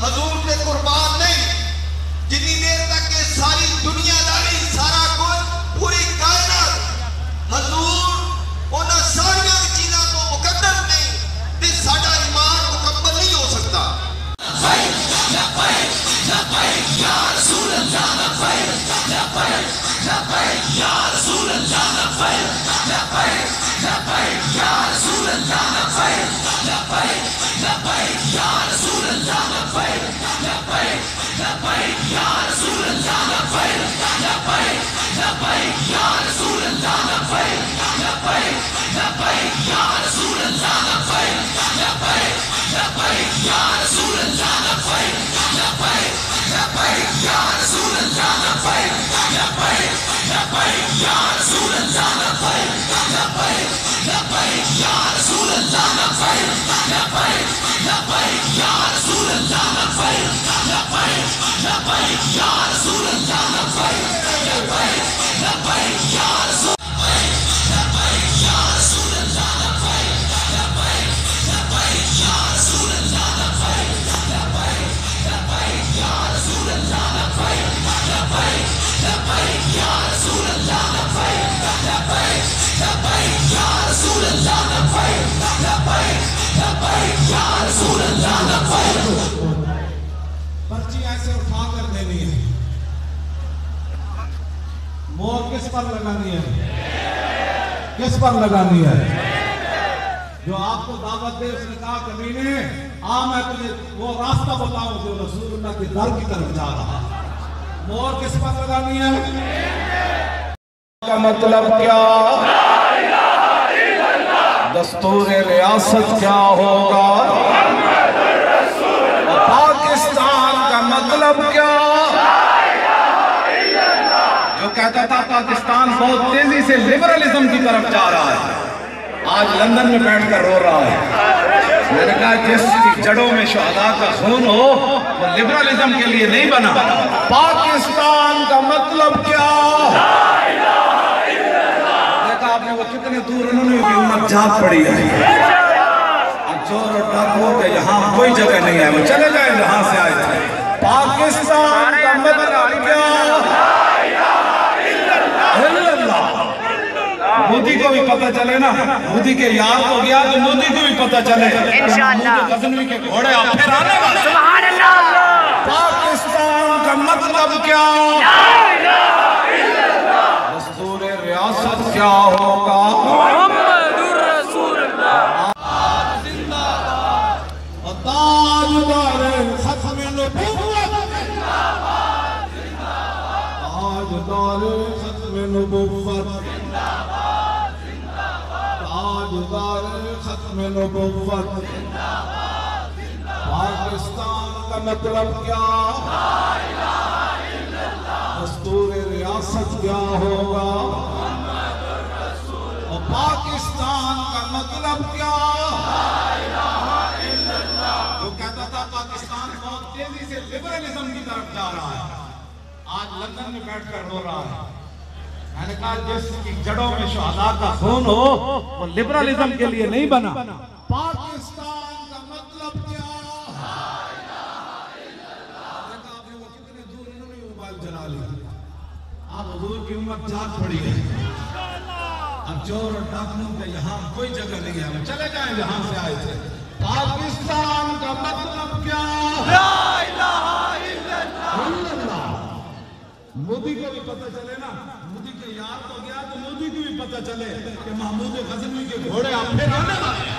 حضور کے قربان نہیں، جتنی دیر تک کہ ساری دنیا داری، سارا کچھ، پوری کائنات حضور انہاں ساری چیزاں تو مقدر نہیں، تے ساڈا ایمان مکمل نہیں ہو سکتا۔ یا رسول اللہ لبیک، لبیک یا رسول اللہ لبیک، لبیک یا رسول اللہ لبیک، لبیک یا رسول اللہ لبیک، لبیک یا رسول اللہ لبیک، لبیک یا رسول اللہ لبیک، لبیک یا رسول اللہ لبیک، لبیک یا رسول اللہ لبیک، لبیک یا رسول اللہ لبیک، لبیک یا رسول اللہ لبیک، لبیک یا رسول اللہ لبیک، لبیک یا رسول اللہ لبیک، لبیک یا رسول اللہ لبیک، لبیک یا رسول پرچی ایسے اٹھا کر دینی ہے، مور کس پر لگانی ہے؟ کس پر لگانی ہے؟ جو آپ کو دعوت دے اس نے کہا کمینے میں تجھے وہ راستہ بتاؤں جو رسول اللہ کے در کی طرف جا رہا۔ مور کس پر لگانی ہے؟ کا مطلب کیا؟ دستور ریاست کیا ہوگا؟ پاکستان کا مطلب کیا؟ جو کہتا تھا پاکستان بہت تیزی سے لبرلزم کی طرف جا رہا ہے، آج لندن میں بیٹھ کر رو رہا ہے۔ میں نے کہا جس کی جڑوں میں شہداء کا خون ہو وہ لبرلزم کے لیے نہیں بنا۔ پاکستان کا مطلب کیا؟ دیکھا آپ نے وہ کتنے دور انہوں نے بھی امت جھاگ پڑی ہے۔ اب چور اور ڈاکو کہ یہاں کوئی جگہ نہیں ہے، وہ چلے جائیں جہاں سے آئے تھے۔ پاکستان کا مطلب کیا؟ مودی کو بھی پتہ چلے نا، مودی کے یار کو گیا تو مودی کو بھی پتہ چلے محمود غزنوی کے گھوڑے آپ پھر آنے والے۔ سبحان اللہ۔ پاکستان کا مطلب کیا؟ دستور ریاست کیا ہوگا؟ محمد رسول اللہ زندہ باد، تاجدار ختم نبوت زندہ باد، تاجدار ختم نبوت، تاجدار ختم نبوت۔ پاکستان کا مطلب کیا؟ دستور ریاست کیا ہوگا؟ اور پاکستان کا مطلب کیا؟ جو کہتا تھا پاکستان بہت تیزی سے لبرلزم کی طرف جا رہا ہے، آج لندن میں بیٹھ کر رو رہا ہے۔ میں نے کہا جس کی جڑوں میں شہداء کا خون ہو وہ لبرلزم کے لیے نہیں بنا۔ پاکستان کا مطلب کیا؟ دیکھا آپ نے وہ کتنے دور انہوں نے موبائل جلا لیا۔ آپ حضور کی امت جھاگ پڑی ہے۔ اب چور اور ڈاکو کہ یہاں کوئی جگہ نہیں ہے، وہ چلے جائیں جہاں سے آئے تھے۔ پاکستان کا مطلب کیا؟ لا الہ الا اللہ۔ مودی کو بھی پتہ چلے نا، مودی کے یار کو گیا تو مودی کو بھی پتہ چلے کہ محمود غزنوی کے گھوڑے آپ پھر آنے والے۔